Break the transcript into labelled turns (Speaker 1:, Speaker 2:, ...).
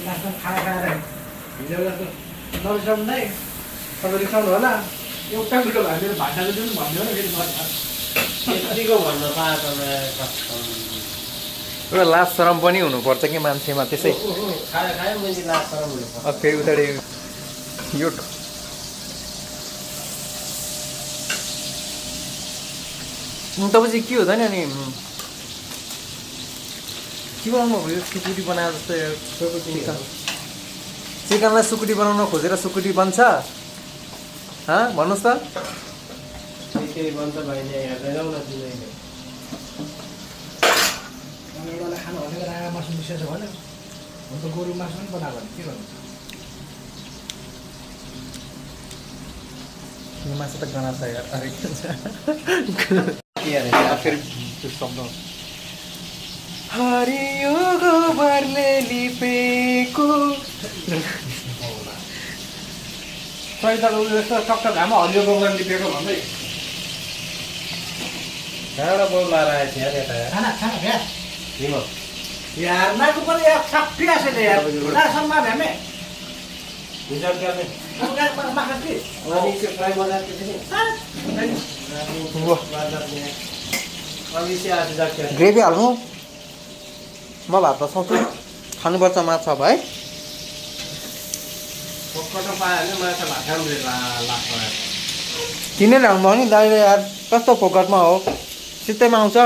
Speaker 1: लास्टमा खाएर हिजो जस्तो नरिसाउनु नै तपाईँ रिसाउनु होला एउटा कुरो भएर भाषा चाहिँ भन्यो भने फेरि
Speaker 2: यतिको भन्न पाएँ तपाईँ
Speaker 3: एउटा लाज शरम पनि हुनुपर्छ कि मान्छेमा त्यसै
Speaker 2: खायो खायो मैले लाज शरम हुनुपर्छ।
Speaker 3: अब फेरि उताडि यो तपाईँ चाहिँ के हुँदैन नि के बनाउनु भयो सुकुटी बनाए जस्तो चिकनलाई सुकुटी बनाउन खोजेर सुकुटी बन्छ भन्नुहोस् त
Speaker 2: केही भन्छ भाइले हेर्दैनौ न तिमीले
Speaker 1: एउटालाई खानु भनेको रागा मासु मिसाउँछ भन्यो हुन त गोरु मासु पनि बनाएको भने के गर्नु
Speaker 3: यो मासु त गना छ यार अरे के भन्छ
Speaker 2: के अरे
Speaker 3: फेरि त्यो शब्द हरियो गोबरले लिपेको
Speaker 1: सहितको उयो यस्तो टक्क घाममा हरियो गोबर लिपेको भन्दै
Speaker 2: कहाँबाट बोलाएर आएको थियो यार यता
Speaker 1: खाना खाना भ्या
Speaker 2: किन
Speaker 1: यार नाको पनि यार साप्पी आसेले यार नासम्मा भ्यामे
Speaker 2: रिजल्ट गर्ने
Speaker 1: माखा कि
Speaker 2: अनि त्यो फ्राई बजारको थियो अनि चाहिँ आज जाके
Speaker 3: ग्रेभी हाल्नु म भात बसाउँछु खानुपर्छ माछा भाइ
Speaker 2: पक्कट पायो भने माछा भात खानु लाग्छ
Speaker 3: किनेर ल्याउनु भयो नि दाइले यार कस्तो फोकटमा हो सित्तैमा आउँछ